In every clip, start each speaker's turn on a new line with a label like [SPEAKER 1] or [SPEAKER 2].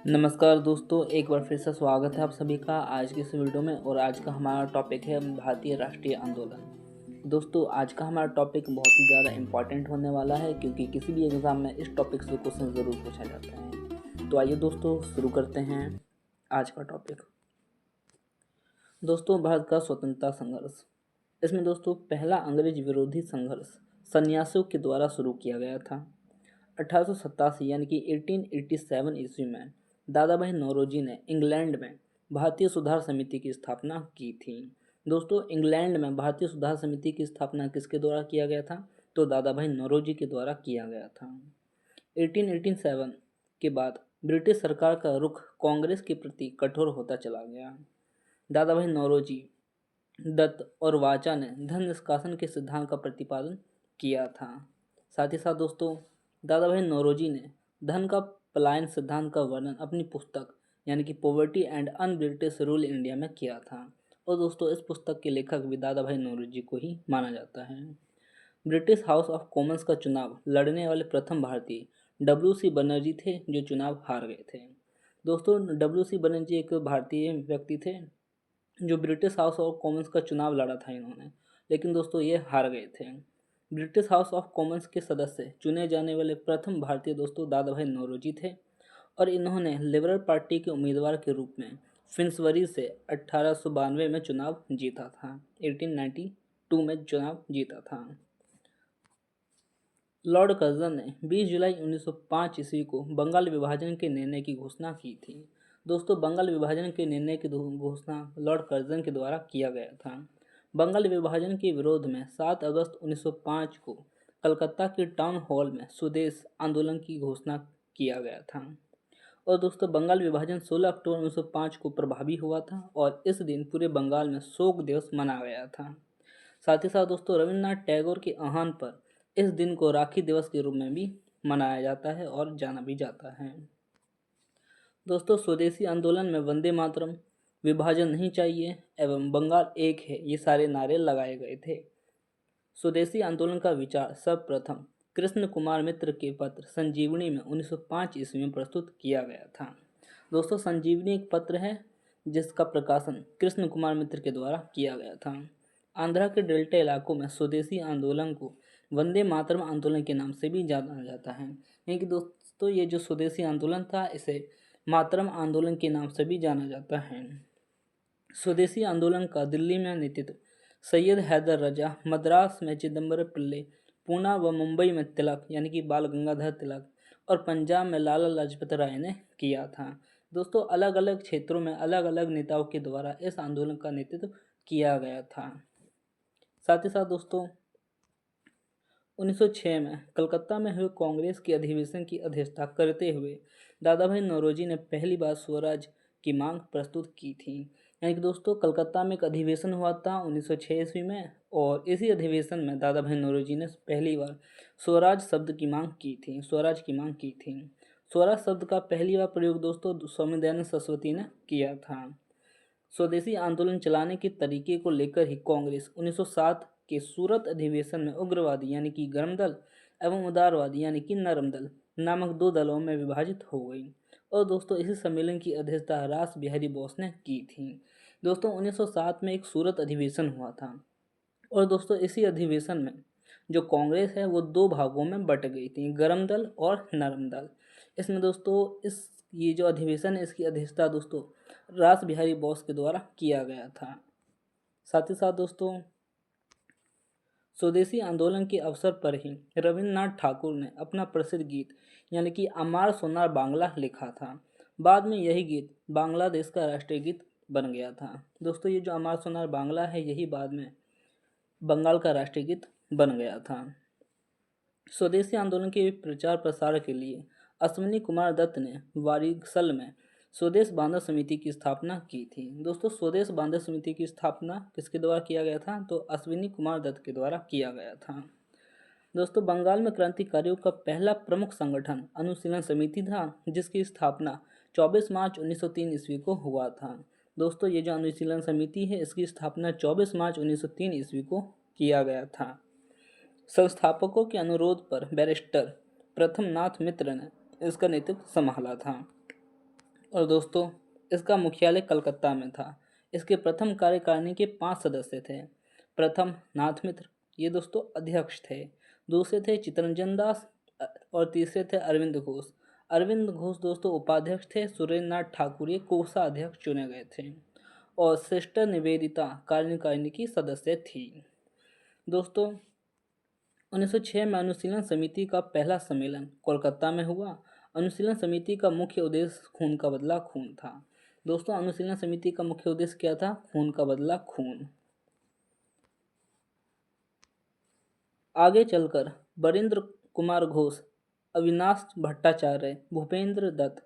[SPEAKER 1] नमस्कार दोस्तों, एक बार फिर से स्वागत है आप सभी का आज की इस वीडियो में। और आज का हमारा टॉपिक है भारतीय राष्ट्रीय आंदोलन। दोस्तों, आज का हमारा टॉपिक बहुत ही ज़्यादा इम्पॉर्टेंट होने वाला है क्योंकि किसी भी एग्ज़ाम में इस टॉपिक से क्वेश्चन ज़रूर पूछा जाता है। तो आइए दोस्तों शुरू करते हैं आज का टॉपिक। दोस्तों, भारत का स्वतंत्रता संघर्ष। इसमें दोस्तों पहला अंग्रेज विरोधी संघर्ष सन्यासियों के द्वारा शुरू किया गया था। 1887 यानी कि 1887 ईस्वी में दादा भाई नौरोजी ने इंग्लैंड में भारतीय सुधार समिति की स्थापना की थी। दोस्तों, इंग्लैंड में भारतीय सुधार समिति की स्थापना किसके द्वारा किया गया था? तो दादा भाई नौरोजी के द्वारा किया गया था। 1887 के बाद ब्रिटिश सरकार का रुख कांग्रेस के प्रति कठोर होता चला गया। दादा भाई नौरोजी, दत्त और वाचा ने धन निष्कासन के सिद्धांत का प्रतिपादन किया था। साथ ही साथ दोस्तों दादा भाई नौरोजी ने धन का पलायन सिद्धांत का वर्णन अपनी पुस्तक यानी कि poverty and un British rule India में किया था। और दोस्तों इस पुस्तक के लेखक भी दादा भाई नौरोजी को ही माना जाता है। ब्रिटिश हाउस ऑफ कॉमन्स का चुनाव लड़ने वाले प्रथम भारतीय WC बनर्जी थे, जो चुनाव हार गए थे। दोस्तों, WC बनर्जी एक भारतीय व्यक्ति थे जो ब्रिटिश हाउस ऑफ कॉमन्स का चुनाव लड़ा था इन्होंने, लेकिन दोस्तों ये हार गए थे। ब्रिटिश हाउस ऑफ कॉमन्स के सदस्य चुने जाने वाले प्रथम भारतीय दोस्तों दादा भाई नौरोजी थे और इन्होंने लिबरल पार्टी के उम्मीदवार के रूप में फिन्सबरी से 1892 में चुनाव जीता था। 1892 में चुनाव जीता था। लॉर्ड कर्जन ने 20 जुलाई 1905 ईस्वी को बंगाल विभाजन के निर्णय की घोषणा की थी। दोस्तों, बंगाल विभाजन के निर्णय की घोषणा लॉर्ड कर्जन के द्वारा किया गया था। बंगाल विभाजन के विरोध में 7 अगस्त 1905 को कलकत्ता के टाउन हॉल में स्वदेश आंदोलन की घोषणा किया गया था। और दोस्तों बंगाल विभाजन 16 अक्टूबर 1905 को प्रभावी हुआ था और इस दिन पूरे बंगाल में शोक दिवस मनाया गया था। साथ ही साथ दोस्तों रविन्द्रनाथ टैगोर के आह्वान पर इस दिन को राखी दिवस के रूप में भी मनाया जाता है और जाना भी जाता है। दोस्तों, स्वदेशी आंदोलन में वंदे मातरम, विभाजन नहीं चाहिए एवं बंगाल एक है, ये सारे नारे लगाए गए थे। स्वदेशी आंदोलन का विचार सर्वप्रथम कृष्ण कुमार मित्र के पत्र संजीवनी में 1905 ईस्वी में प्रस्तुत किया गया था। दोस्तों, संजीवनी एक पत्र है जिसका प्रकाशन कृष्ण कुमार मित्र के द्वारा किया गया था। आंध्रा के डेल्टा इलाकों में स्वदेशी आंदोलन को वंदे मातरम आंदोलन के नाम से भी जाना जाता है। यानी कि दोस्तों ये जो स्वदेशी आंदोलन था इसे मातरम आंदोलन के नाम से भी जाना जाता है। स्वदेशी आंदोलन का दिल्ली में नेतृत्व सैयद हैदर रजा, मद्रास में चिदम्बरम पिल्ले, पूना व मुंबई में तिलक यानी कि बाल गंगाधर तिलक और पंजाब में लाला लाजपत राय ने किया था। दोस्तों, अलग अलग क्षेत्रों में अलग अलग नेताओं के द्वारा इस आंदोलन का नेतृत्व किया गया था। साथ ही साथ दोस्तों 1906 में कलकत्ता में हुए कांग्रेस के अधिवेशन की अध्यक्षता करते हुए दादा भाई नौरोजी ने पहली बार स्वराज की मांग प्रस्तुत की थी। यानी कि दोस्तों कलकत्ता में एक अधिवेशन हुआ था 1906 ईस्वी में और इसी अधिवेशन में दादा भाई नौरोजी ने पहली बार स्वराज शब्द की मांग की थी, स्वराज की मांग की थी। स्वराज शब्द का पहली बार प्रयोग दोस्तों स्वामी दयानंद सरस्वती ने किया था। स्वदेशी आंदोलन चलाने के तरीके को लेकर ही कांग्रेस 1907 के सूरत अधिवेशन में उग्रवादी यानी कि गर्म दल एवं उदारवादी यानी कि नरम दल नामक दो दलों में विभाजित हो गई। और दोस्तों इसी सम्मेलन की अध्यक्षता रास बिहारी बोस ने की थी। दोस्तों 1907 में एक सूरत अधिवेशन हुआ था और दोस्तों इसी अधिवेशन में जो कांग्रेस है वो दो भागों में बट गई थी, गर्म दल और नरम दल। इसमें दोस्तों ये जो अधिवेशन है इसकी अध्यक्षता दोस्तों रास बिहारी बोस के द्वारा किया गया था। साथ ही साथ दोस्तों स्वदेशी आंदोलन के अवसर पर ही रविन्द्रनाथ ठाकुर ने अपना प्रसिद्ध गीत यानी कि अमार सोनार बांग्ला लिखा था। बाद में यही गीत बांग्लादेश का राष्ट्रीय गीत बन गया था। दोस्तों ये जो अमार सोनार बांग्ला है यही बाद में बंगाल का राष्ट्रीय गीत बन गया था। स्वदेशी आंदोलन के प्रचार प्रसार के लिए अश्विनी कुमार दत्त ने वारिसल में स्वदेश बांधव समिति की स्थापना की थी। दोस्तों स्वदेश बांधव समिति की स्थापना किसके द्वारा किया गया था? तो अश्विनी कुमार दत्त के द्वारा किया गया था। दोस्तों बंगाल में क्रांतिकारियों का पहला प्रमुख संगठन अनुशीलन समिति था जिसकी स्थापना 24 मार्च 1903 ईस्वी को हुआ था। दोस्तों ये जो अनुशीलन समिति है इसकी स्थापना 24 मार्च 1903 ईस्वी को किया गया था। संस्थापकों के अनुरोध पर बैरिस्टर प्रथम नाथ मित्र ने इसका नेतृत्व संभाला था। और दोस्तों इसका मुख्यालय कलकत्ता में था। इसके प्रथम कार्यकारिणी के 5 सदस्य थे। प्रथम नाथ मित्र, ये दोस्तों अध्यक्ष थे। दूसरे थे चित्तरंजन दास और तीसरे थे अरविंद घोष। अरविंद घोष दोस्तों उपाध्यक्ष थे। सुरेंद्र नाथ ठाकुर ये कोषाध्यक्ष चुने गए थे और सिस्टर निवेदिता कार्यकारिणी की सदस्य थी। दोस्तों 1906 में अनुशीलन समिति का पहला सम्मेलन कोलकाता में हुआ। अनुशीलन समिति का मुख्य उद्देश्य खून का बदला खून था। दोस्तों अनुशीलन समिति का मुख्य उद्देश्य क्या था? खून का बदला खून। आगे चलकर बरिंद्र कुमार घोष, अविनाश भट्टाचार्य, भूपेंद्र दत्त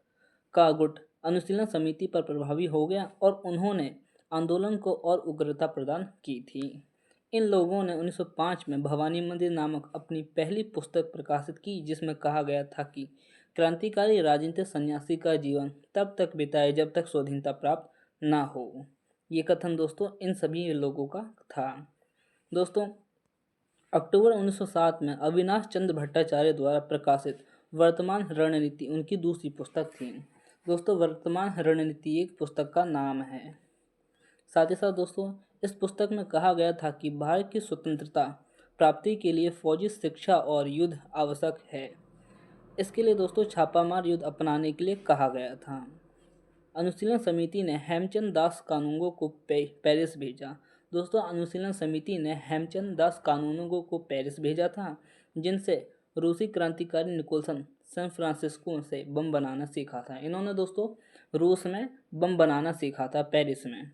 [SPEAKER 1] का गुट अनुशीलन समिति पर प्रभावी हो गया और उन्होंने आंदोलन को और उग्रता प्रदान की थी। इन लोगों ने 1905 में भवानी मंदिर नामक अपनी पहली पुस्तक प्रकाशित की, जिसमें कहा गया था कि क्रांतिकारी राजनीतिक सन्यासी का जीवन तब तक बिताए जब तक स्वाधीनता प्राप्त ना हो। ये कथन दोस्तों इन सभी लोगों का था। दोस्तों अक्टूबर 1907 में अविनाश चंद्र भट्टाचार्य द्वारा प्रकाशित वर्तमान रणनीति उनकी दूसरी पुस्तक थी। दोस्तों वर्तमान रणनीति एक पुस्तक का नाम है। साथ ही साथ दोस्तों इस पुस्तक में कहा गया था कि भारत की स्वतंत्रता प्राप्ति के लिए फौजी शिक्षा और युद्ध आवश्यक है। इसके लिए दोस्तों छापामार युद्ध अपनाने के लिए कहा गया था। अनुशीलन समिति ने हेमचंद दास कानूनगो को पेरिस भेजा। दोस्तों अनुशीलन समिति ने हेमचंद दास कानूनगो को पेरिस भेजा था, जिनसे रूसी क्रांतिकारी निकोलसन सैन फ्रांसिस्को से बम बनाना सीखा था। इन्होंने दोस्तों रूस में बम बनाना सीखा था पेरिस में।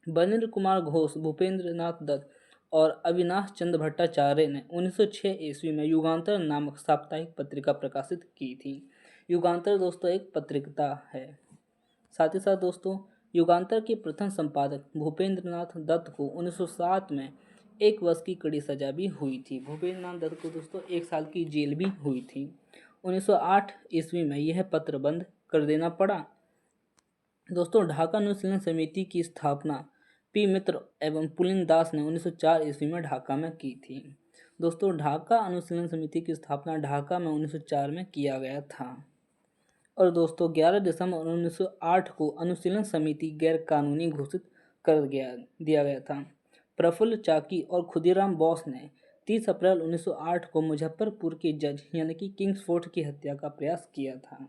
[SPEAKER 1] बरिंद्र कुमार घोष, भूपेंद्र नाथ दत्त और अविनाश चंद्र भट्टाचार्य ने 1906 ईस्वी में युगांतर नामक साप्ताहिक पत्रिका प्रकाशित की थी। युगांतर दोस्तों एक पत्रिका है। साथ ही साथ दोस्तों युगांतर के प्रथम संपादक भूपेंद्र नाथ दत्त को 1907 में 1 वर्ष की कड़ी सजा भी हुई थी। भूपेंद्र नाथ दत्त को दोस्तों 1 साल की जेल भी हुई थी। 1908 ईस्वी में यह पत्र बंद कर देना पड़ा। दोस्तों ढाका अनुशीलन समिति की स्थापना पी मित्र एवं पुलिन दास ने 1904 ईस्वी में ढाका में की थी। दोस्तों ढाका अनुशीलन समिति की स्थापना ढाका में 1904 में किया गया था। और दोस्तों 11 दिसंबर 1908 को अनुशीलन समिति गैर कानूनी घोषित कर दिया गया था। प्रफुल्ल चाकी और खुदीराम बोस ने 30 अप्रैल 1908 को मुजफ्फरपुर के जज यानी कि किंग्सफोर्ड की हत्या का प्रयास किया था।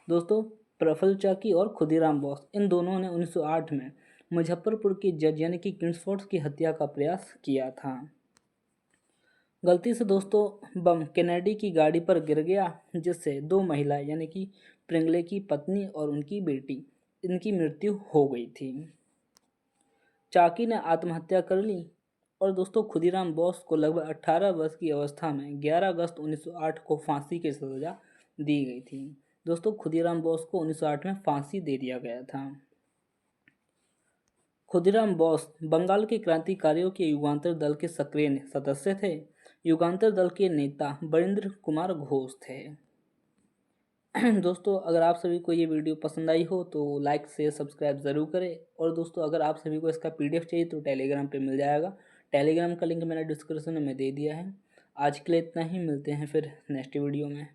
[SPEAKER 1] दोस्तों प्रफुल्ल चाकी और खुदीराम बोस इन दोनों ने 1908 में मुजफ्फरपुर के जज यानी कि किंग्सफोर्ड की हत्या का प्रयास किया था। गलती से दोस्तों बम केनेडी की गाड़ी पर गिर गया, जिससे 2 महिला यानी कि प्रिंगले की पत्नी और उनकी बेटी इनकी मृत्यु हो गई थी। चाकी ने आत्महत्या कर ली और दोस्तों खुदीराम बोस को लगभग 18 वर्ष की अवस्था में 11 अगस्त 1908 को फांसी की सजा दी गई थी। दोस्तों खुदीराम बोस को 1908 में फांसी दे दिया गया था। खुदीराम बोस बंगाल के क्रांतिकारियों के युगांतर दल के सक्रिय सदस्य थे। युगांतर दल के नेता बरिंद्र कुमार घोष थे। दोस्तों अगर आप सभी को ये वीडियो पसंद आई हो तो लाइक शेयर सब्सक्राइब ज़रूर करें। और दोस्तों अगर आप सभी को इसका PDF चाहिए तो टेलीग्राम पे मिल जाएगा। टेलीग्राम का लिंक मैंने डिस्क्रिप्शन में दे दिया है। आज के लिए इतना ही, मिलते हैं फिर नेक्स्ट वीडियो में।